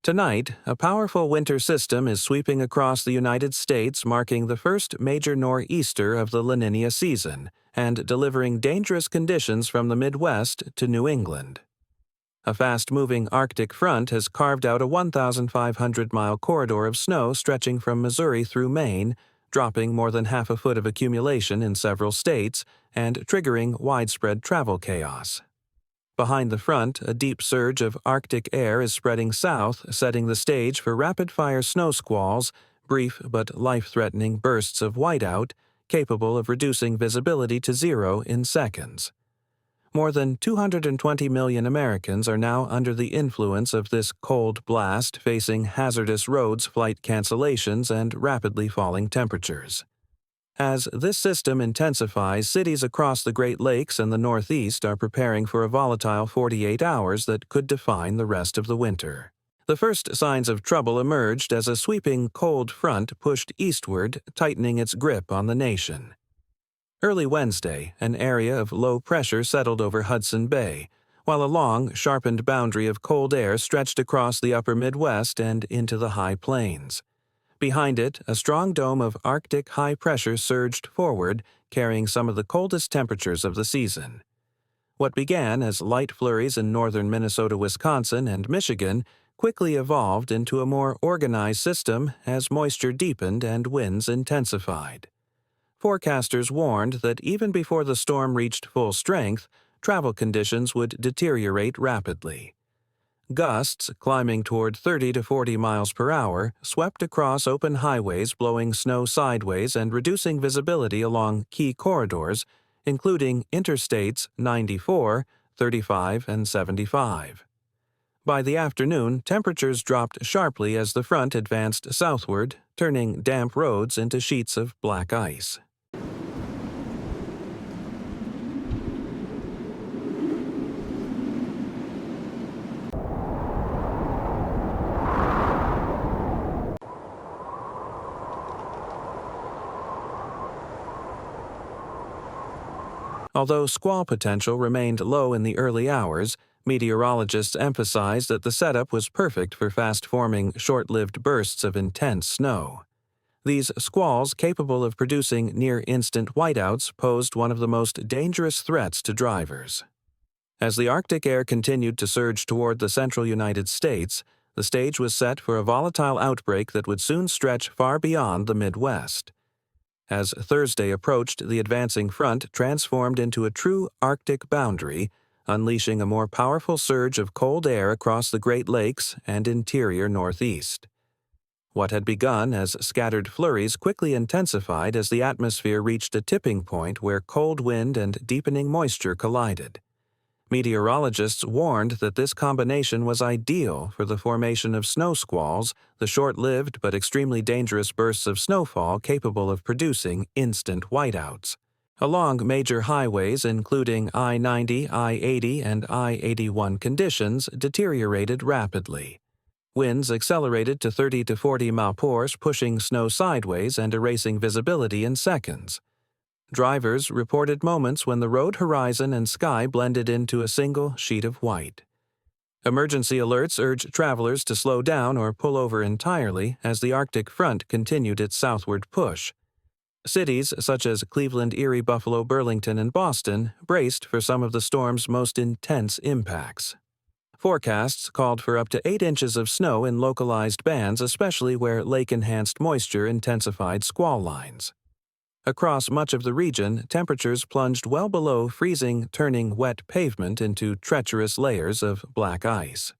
Tonight, a powerful winter system is sweeping across the United States, marking the first major nor'easter of the La Niña season and delivering dangerous conditions from the Midwest to New England. A fast-moving Arctic front has carved out a 1,500-mile corridor of snow stretching from Missouri through Maine, dropping more than half a foot of accumulation in several states and triggering widespread travel chaos. Behind the front, a deep surge of Arctic air is spreading south, setting the stage for rapid-fire snow squalls, brief but life-threatening bursts of whiteout, capable of reducing visibility to zero in seconds. More than 220 million Americans are now under the influence of this cold blast, facing hazardous roads, flight cancellations, and rapidly falling temperatures. As this system intensifies, cities across the Great Lakes and the Northeast are preparing for a volatile 48 hours that could define the rest of the winter. The first signs of trouble emerged as a sweeping cold front pushed eastward, tightening its grip on the nation. Early Wednesday, an area of low pressure settled over Hudson Bay, while a long, sharpened boundary of cold air stretched across the upper Midwest and into the high plains. Behind it, a strong dome of Arctic high pressure surged forward, carrying some of the coldest temperatures of the season. What began as light flurries in northern Minnesota, Wisconsin, and Michigan quickly evolved into a more organized system as moisture deepened and winds intensified. Forecasters warned that even before the storm reached full strength, travel conditions would deteriorate rapidly. Gusts, climbing toward 30 to 40 miles per hour, swept across open highways, blowing snow sideways and reducing visibility along key corridors, including Interstates 94, 35, and 75. By the afternoon, temperatures dropped sharply as the front advanced southward, turning damp roads into sheets of black ice. Although squall potential remained low in the early hours, meteorologists emphasized that the setup was perfect for fast-forming, short-lived bursts of intense snow. These squalls, capable of producing near-instant whiteouts, posed one of the most dangerous threats to drivers. As the Arctic air continued to surge toward the central United States, the stage was set for a volatile outbreak that would soon stretch far beyond the Midwest. As Thursday approached, the advancing front transformed into a true Arctic boundary, unleashing a more powerful surge of cold air across the Great Lakes and interior Northeast. What had begun as scattered flurries quickly intensified as the atmosphere reached a tipping point where cold wind and deepening moisture collided. Meteorologists warned that this combination was ideal for the formation of snow squalls, the short-lived but extremely dangerous bursts of snowfall capable of producing instant whiteouts. Along major highways, including I-90, I-80, and I-81, conditions deteriorated rapidly. Winds accelerated to 30 to 40 mph, pushing snow sideways and erasing visibility in seconds. Drivers reported moments when the road horizon and sky blended into a single sheet of white. Emergency alerts urged travelers to slow down or pull over entirely as the Arctic front continued its southward push. Cities such as Cleveland, Erie, Buffalo, Burlington, and Boston braced for some of the storm's most intense impacts. Forecasts called for up to 8 inches of snow in localized bands, especially where lake-enhanced moisture intensified squall lines. Across much of the region, temperatures plunged well below freezing, turning wet pavement into treacherous layers of black ice.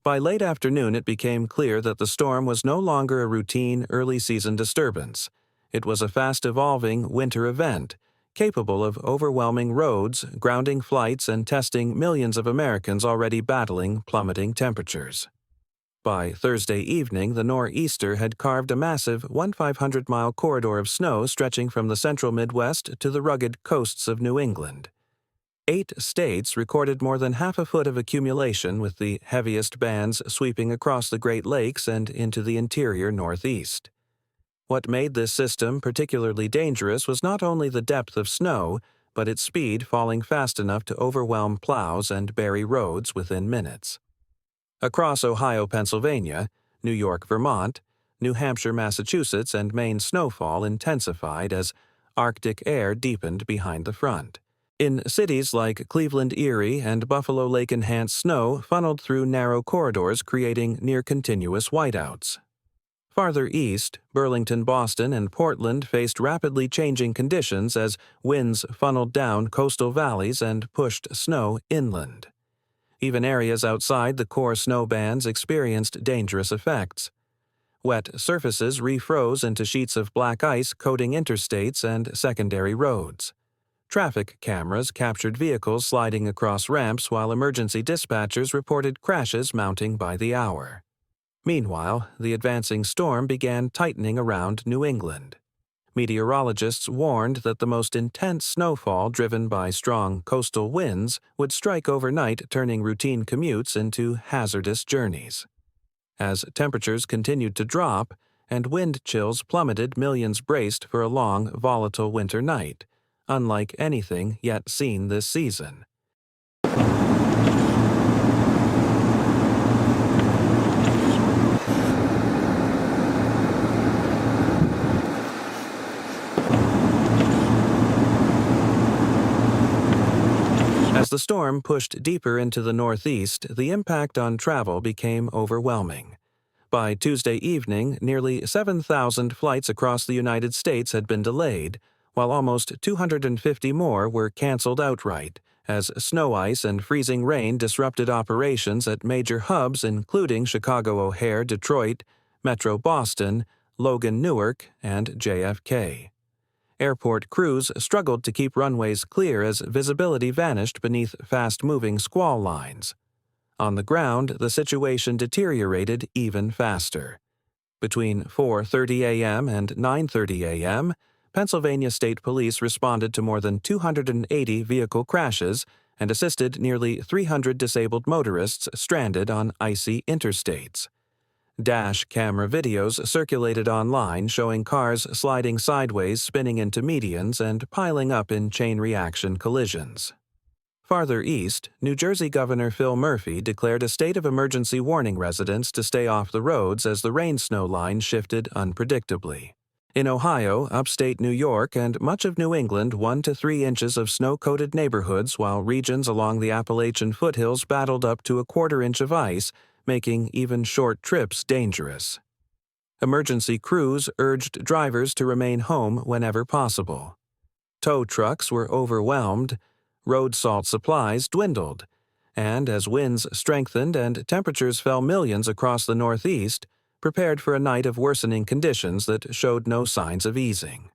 By late afternoon, it became clear that the storm was no longer a routine early-season disturbance. It was a fast-evolving winter event, capable of overwhelming roads, grounding flights, and testing millions of Americans already battling plummeting temperatures. By Thursday evening, the nor'easter had carved a massive 1,500-mile corridor of snow stretching from the central Midwest to the rugged coasts of New England. 8 states recorded more than half a foot of accumulation, with the heaviest bands sweeping across the Great Lakes and into the interior Northeast. What made this system particularly dangerous was not only the depth of snow, but its speed falling fast enough to overwhelm plows and bury roads within minutes. Across Ohio, Pennsylvania, New York, Vermont, New Hampshire, Massachusetts, and Maine, snowfall intensified as Arctic air deepened behind the front. In cities like Cleveland, Erie, and Buffalo Lake, enhanced snow funneled through narrow corridors, creating near-continuous whiteouts. Farther east, Burlington, Boston, and Portland faced rapidly changing conditions as winds funneled down coastal valleys and pushed snow inland. Even areas outside the core snow bands experienced dangerous effects. Wet surfaces refroze into sheets of black ice coating interstates and secondary roads. Traffic cameras captured vehicles sliding across ramps, while emergency dispatchers reported crashes mounting by the hour. Meanwhile, the advancing storm began tightening around New England. Meteorologists warned that the most intense snowfall, driven by strong coastal winds, would strike overnight, turning routine commutes into hazardous journeys. As temperatures continued to drop and wind chills plummeted, millions braced for a long, volatile winter night, unlike anything yet seen this season. As the storm pushed deeper into the Northeast, the impact on travel became overwhelming. By Tuesday evening, nearly 7,000 flights across the United States had been delayed, while almost 250 more were canceled outright, as snow ice and freezing rain disrupted operations at major hubs including Chicago O'Hare, Detroit, Metro Boston, Logan Newark, and JFK. Airport crews struggled to keep runways clear as visibility vanished beneath fast-moving squall lines. On the ground, the situation deteriorated even faster. Between 4:30 a.m. and 9:30 a.m., Pennsylvania State Police responded to more than 280 vehicle crashes and assisted nearly 300 disabled motorists stranded on icy interstates. Dash camera videos circulated online showing cars sliding sideways, spinning into medians, and piling up in chain reaction collisions. Farther east, New Jersey Governor Phil Murphy declared a state of emergency, warning residents to stay off the roads as the rain-snow line shifted unpredictably. In Ohio, upstate New York, and much of New England, 1 to 3 inches of snow-coated neighborhoods, while regions along the Appalachian foothills battled up to a quarter-inch of ice, making even short trips dangerous. Emergency crews urged drivers to remain home whenever possible. Tow trucks were overwhelmed, road salt supplies dwindled, and as winds strengthened and temperatures fell millions across the Northeast, prepared for a night of worsening conditions that showed no signs of easing.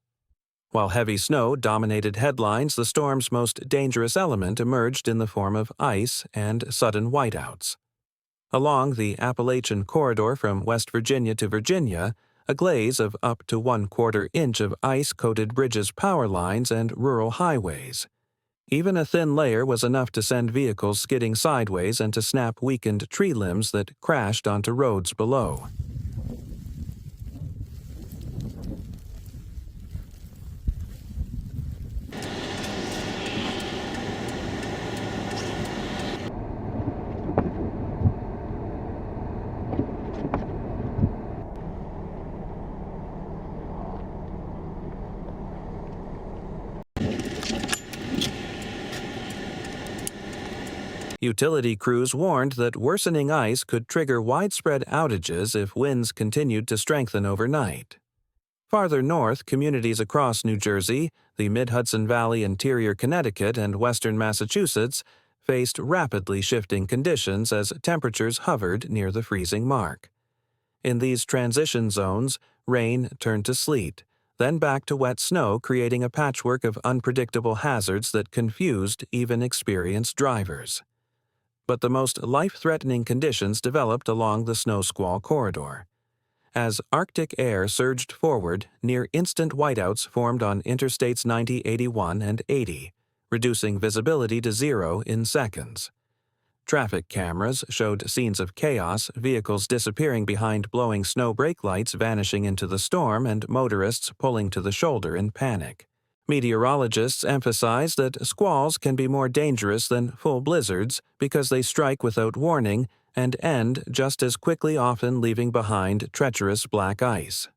While heavy snow dominated headlines, the storm's most dangerous element emerged in the form of ice and sudden whiteouts. Along the Appalachian corridor from West Virginia to Virginia, a glaze of up to 1/4 inch of ice coated bridges, power lines, and rural highways. Even a thin layer was enough to send vehicles skidding sideways and to snap weakened tree limbs that crashed onto roads below. Utility crews warned that worsening ice could trigger widespread outages if winds continued to strengthen overnight. Farther north, communities across New Jersey, the Mid-Hudson Valley, interior Connecticut, and western Massachusetts faced rapidly shifting conditions as temperatures hovered near the freezing mark. In these transition zones, rain turned to sleet, then back to wet snow, creating a patchwork of unpredictable hazards that confused even experienced drivers. But the most life-threatening conditions developed along the snow squall corridor. As Arctic air surged forward, near-instant whiteouts formed on Interstates 90, 81, and 80, reducing visibility to zero in seconds. Traffic cameras showed scenes of chaos, vehicles disappearing behind blowing snow brake lights vanishing into the storm, and motorists pulling to the shoulder in panic. Meteorologists emphasize that squalls can be more dangerous than full blizzards because they strike without warning and end just as quickly, often leaving behind treacherous black ice.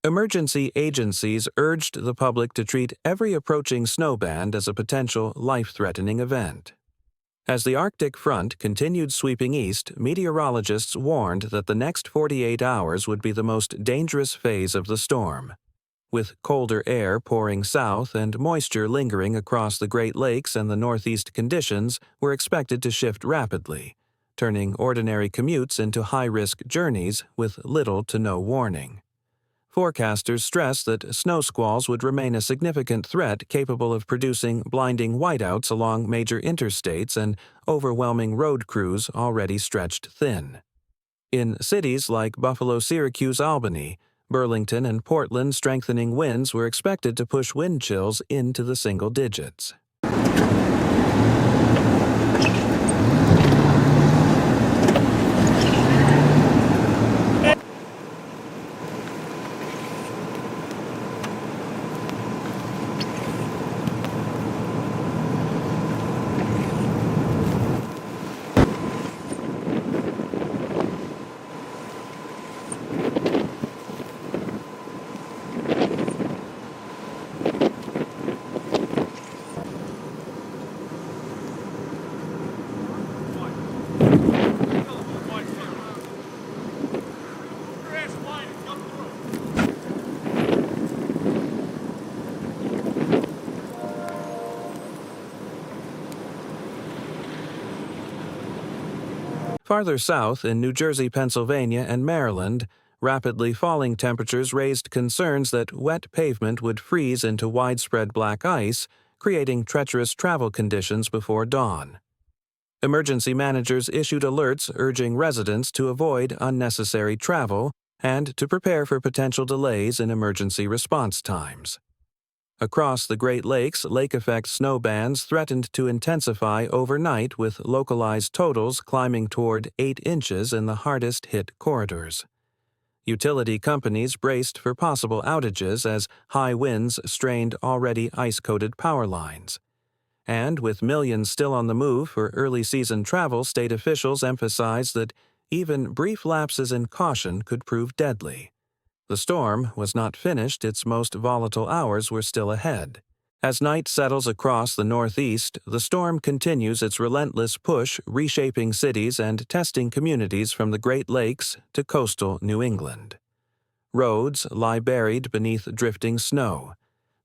Emergency agencies urged the public to treat every approaching snowband as a potential life-threatening event. As the Arctic front continued sweeping east, meteorologists warned that the next 48 hours would be the most dangerous phase of the storm. With colder air pouring south and moisture lingering across the Great Lakes and the Northeast, conditions were expected to shift rapidly, turning ordinary commutes into high-risk journeys with little to no warning. Forecasters stressed that snow squalls would remain a significant threat, capable of producing blinding whiteouts along major interstates and overwhelming road crews already stretched thin. In cities like Buffalo, Syracuse, Albany, Burlington, and Portland, strengthening winds were expected to push wind chills into the single digits. Farther south, in New Jersey, Pennsylvania, and Maryland, rapidly falling temperatures raised concerns that wet pavement would freeze into widespread black ice, creating treacherous travel conditions before dawn. Emergency managers issued alerts urging residents to avoid unnecessary travel and to prepare for potential delays in emergency response times. Across the Great Lakes, lake-effect snow bands threatened to intensify overnight, with localized totals climbing toward 8 inches in the hardest-hit corridors. Utility companies braced for possible outages as high winds strained already ice-coated power lines. And with millions still on the move for early-season travel, state officials emphasized that even brief lapses in caution could prove deadly. The storm was not finished; its most volatile hours were still ahead. As night settles across the Northeast, the storm continues its relentless push, reshaping cities and testing communities from the Great Lakes to coastal New England. Roads lie buried beneath drifting snow.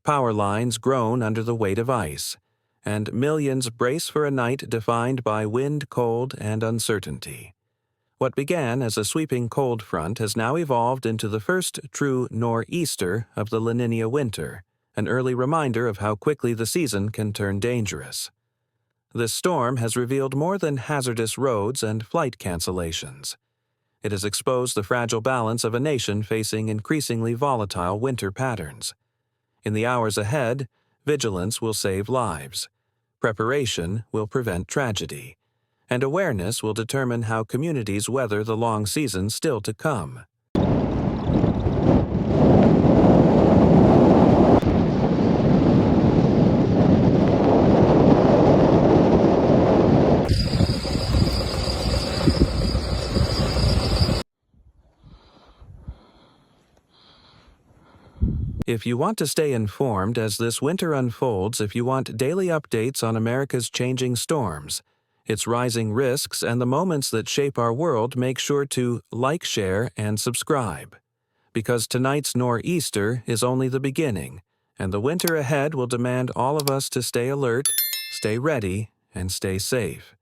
Power lines groan under the weight of ice, and millions brace for a night defined by wind, cold, and uncertainty. What began as a sweeping cold front has now evolved into the first true nor'easter of the La Niña winter, an early reminder of how quickly the season can turn dangerous. This storm has revealed more than hazardous roads and flight cancellations. It has exposed the fragile balance of a nation facing increasingly volatile winter patterns. In the hours ahead, vigilance will save lives. Preparation will prevent tragedy. And awareness will determine how communities weather the long season still to come. If you want to stay informed as this winter unfolds, if you want daily updates on America's changing storms, its rising risks, and the moments that shape our world, make sure to like, share, and subscribe. Because tonight's nor'easter is only the beginning, and the winter ahead will demand all of us to stay alert, stay ready, and stay safe.